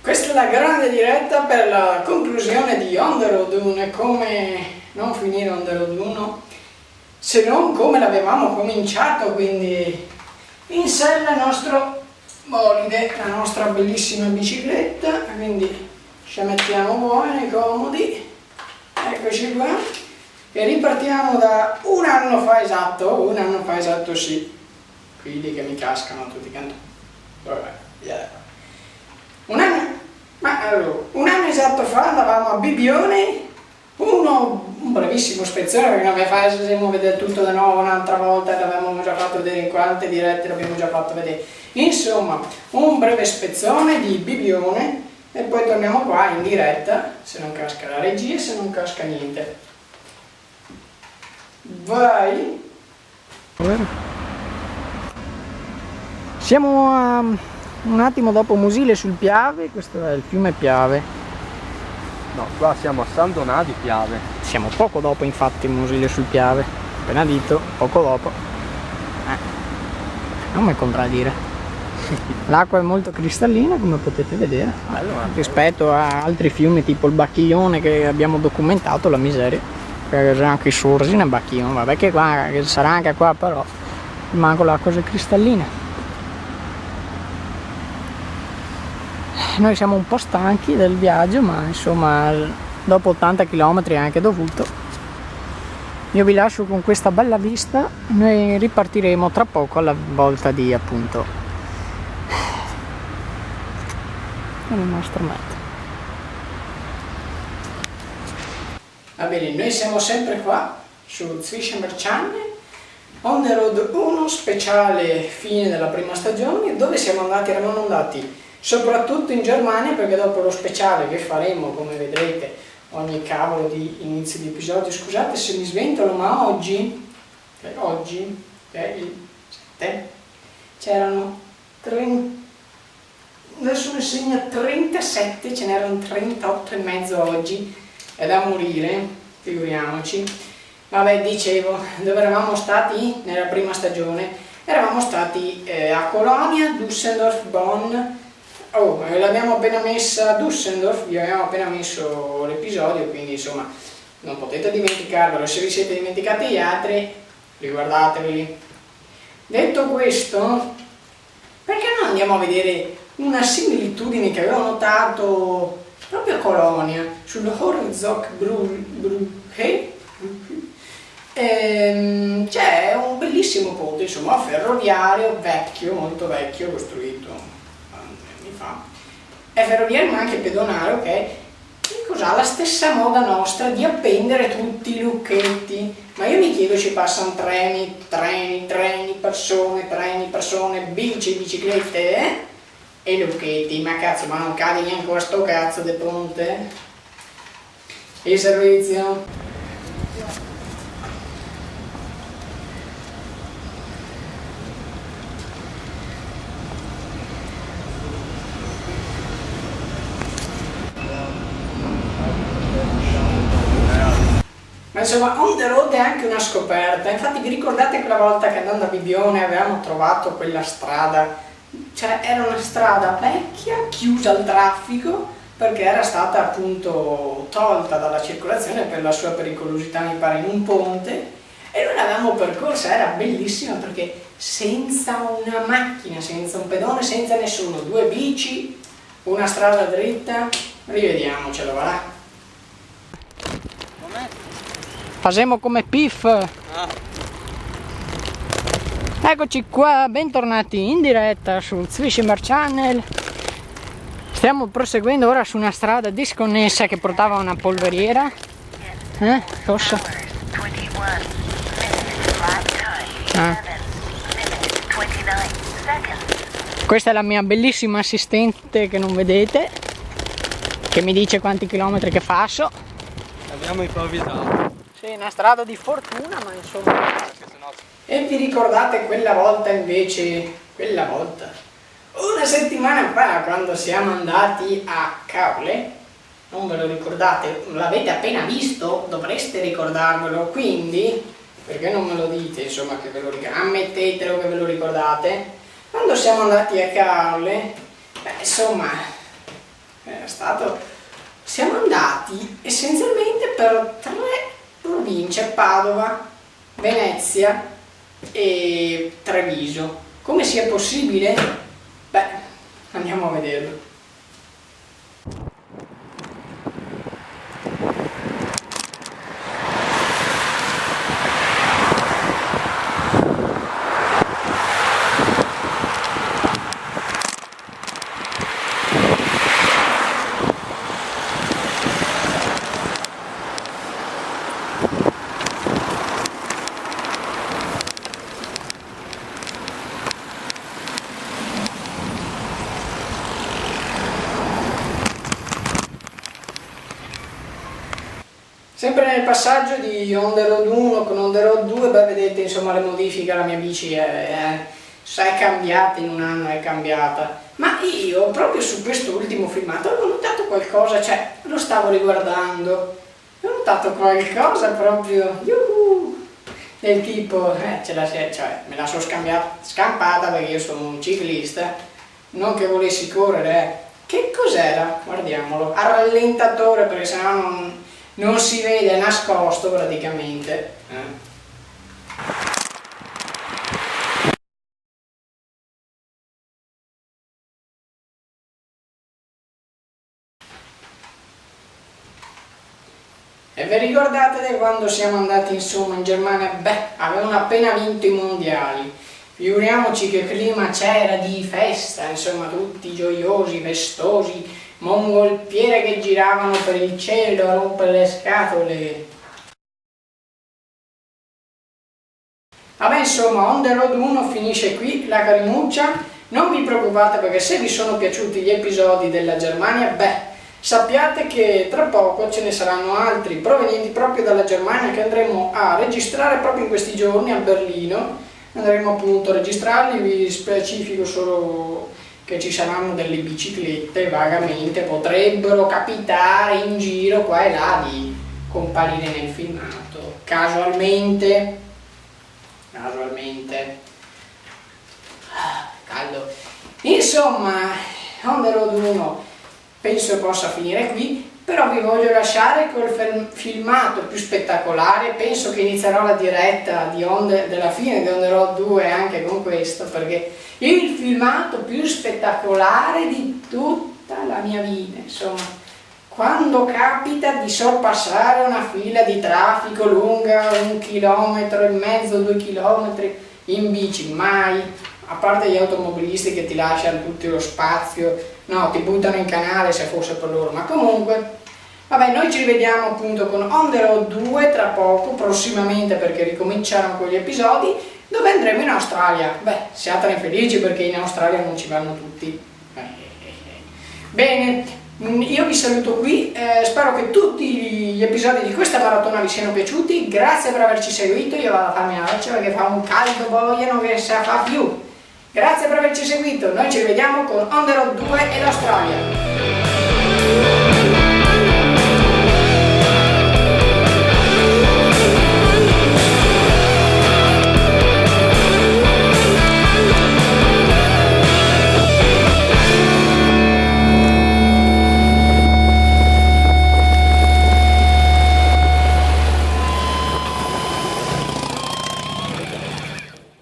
Questa è la grande diretta per la conclusione di On the Road 1 e come non finire On the Road 1 se non come l'avevamo cominciato, quindi in sella il nostro bolide, la nostra bellissima bicicletta, quindi ci mettiamo buoni, comodi, eccoci qua e ripartiamo da un anno fa esatto sì, quelli che mi cascano tutti i canti, vabbè, via. Un anno esatto fa andavamo a Bibbione, un brevissimo spezzone perché non mi facciamo vedere tutto di nuovo un'altra volta, l'avevamo già fatto vedere in quante dirette, l'abbiamo già fatto vedere. Insomma, un breve spezzone di Bibbione e poi torniamo qua in diretta, se non casca la regia, se non casca niente. Vai! Siamo un attimo dopo Musile sul Piave, questo è il fiume Piave. No, qua siamo a San Donato Piave. Siamo poco dopo infatti Musile sul Piave, appena detto, poco dopo. Non mi contraddire. L'acqua è molto cristallina come potete vedere, rispetto a altri fiumi tipo il Bacchiglione che abbiamo documentato la miseria, perché c'è anche i sorsi nel Bacchiglione, vabbè che qua che sarà anche qua però manco l'acqua è cristallina. Noi siamo un po' stanchi del viaggio, ma insomma dopo 80 km è anche dovuto. Io vi lascio con questa bella vista, noi ripartiremo tra poco alla volta di appunto il nostro meta. Va bene, noi siamo sempre qua su Zwischenberg Channel, On the Road 1 speciale fine della prima stagione, dove siamo andati, eravamo andati soprattutto in Germania perché dopo lo speciale che faremo, come vedrete, ogni cavolo di inizio di episodio, scusate se mi sventolo, ma oggi è il 7, c'erano 30, adesso mi segna 37, ce n'erano 38 e mezzo oggi, è da morire, figuriamoci. Vabbè, dicevo, dove eravamo stati nella prima stagione? Eravamo stati a Colonia, Düsseldorf, Bonn. Oh, l'abbiamo appena messa a Düsseldorf, vi abbiamo appena messo l'episodio, quindi insomma non potete dimenticarvelo, se vi siete dimenticati gli altri riguardateveli. Detto questo, perché non andiamo a vedere una similitudine che avevo notato proprio a Colonia, sul Horizonbrücke? C'è un bellissimo ponte, insomma, ferroviario, vecchio, molto vecchio, costruito è ferroviario ma anche pedonale, ok? E cos'ha? La stessa moda nostra di appendere tutti i lucchetti, ma io mi chiedo, ci passano treni, persone, biciclette e lucchetti, ma cazzo, ma non cade neanche questo cazzo di ponte? Il servizio? Ma insomma, On the Road è anche una scoperta. Infatti vi ricordate quella volta che andando a Bibbione avevamo trovato quella strada? Cioè era una strada vecchia, chiusa al traffico, perché era stata appunto tolta dalla circolazione per la sua pericolosità, mi pare, in un ponte, e noi l'avevamo percorsa, era bellissima perché senza una macchina, senza un pedone, senza nessuno, due bici, una strada dritta, rivediamocelo, va là. Facciamo come Piff. Eccoci qua, bentornati in diretta su Zwischenberg Channel. Stiamo proseguendo ora su una strada disconnessa che portava a una polveriera. Cosa? Questa è la mia bellissima assistente che non vedete, che mi dice quanti chilometri che faccio. Abbiamo improvvisato. Sì, una strada di fortuna, ma insomma. E vi ricordate quella volta invece, una settimana fa, quando siamo andati a Caole? Non ve lo ricordate? L'avete appena visto? Dovreste ricordarvelo, quindi, perché non me lo dite, insomma, che ve lo ricordate? Ammettetelo che ve lo ricordate. Quando siamo andati a Caole, insomma, era stato... Siamo andati essenzialmente per 3 province: Padova, Venezia e Treviso. Come sia possibile? Beh, andiamo a vederlo. Sempre nel passaggio di on the road 1 con on the road 2, beh, vedete insomma le modifiche, la mia bici è cambiata, in un anno è cambiata. Ma io proprio su questo ultimo filmato ho notato qualcosa, cioè lo stavo riguardando, ho notato qualcosa proprio, del tipo, cioè, me la sono scampata perché io sono un ciclista, non che volessi correre. Che cos'era? Guardiamolo, a rallentatore, perché sennò non si vede, è nascosto praticamente. E vi ricordate di quando siamo andati insomma in Germania? Beh, avevano appena vinto i mondiali. Figuriamoci che clima c'era di festa, insomma, tutti gioiosi, festosi, mongolfiere che giravano per il cielo a rompere le scatole. Vabbè, insomma, on the road 1 finisce qui, la carimuccia. Non vi preoccupate, perché se vi sono piaciuti gli episodi della Germania, beh, sappiate che tra poco ce ne saranno altri provenienti proprio dalla Germania che andremo a registrare proprio in questi giorni a Berlino. Andremo appunto a registrarli, vi specifico solo che ci saranno delle biciclette, vagamente potrebbero capitare in giro qua e là di comparire nel filmato, casualmente, caldo. Insomma, on the road 1 penso possa finire qui, però vi voglio lasciare col filmato più spettacolare. Penso che inizierò la diretta della fine di On the Road 2 anche con questo, perché il filmato più spettacolare di tutta la mia vita, insomma, quando capita di sorpassare una fila di traffico lunga 1,5 chilometri, 2 chilometri in bici, mai, a parte gli automobilisti che ti lasciano tutto lo spazio, no, ti buttano in canale se fosse per loro, ma comunque, vabbè, noi ci rivediamo appunto con On the Road 2 tra poco, prossimamente, perché ricominceranno con gli episodi, dove andremo in Australia. Beh, siatene felici perché in Australia non ci vanno tutti. Bene, io vi saluto qui, spero che tutti gli episodi di questa maratona vi siano piaciuti, grazie per averci seguito. Io vado a farmi una doccia perché fa un caldo boia, non se la fa più. Grazie per averci seguito, noi ci rivediamo con On the Road 2 e l'Australia.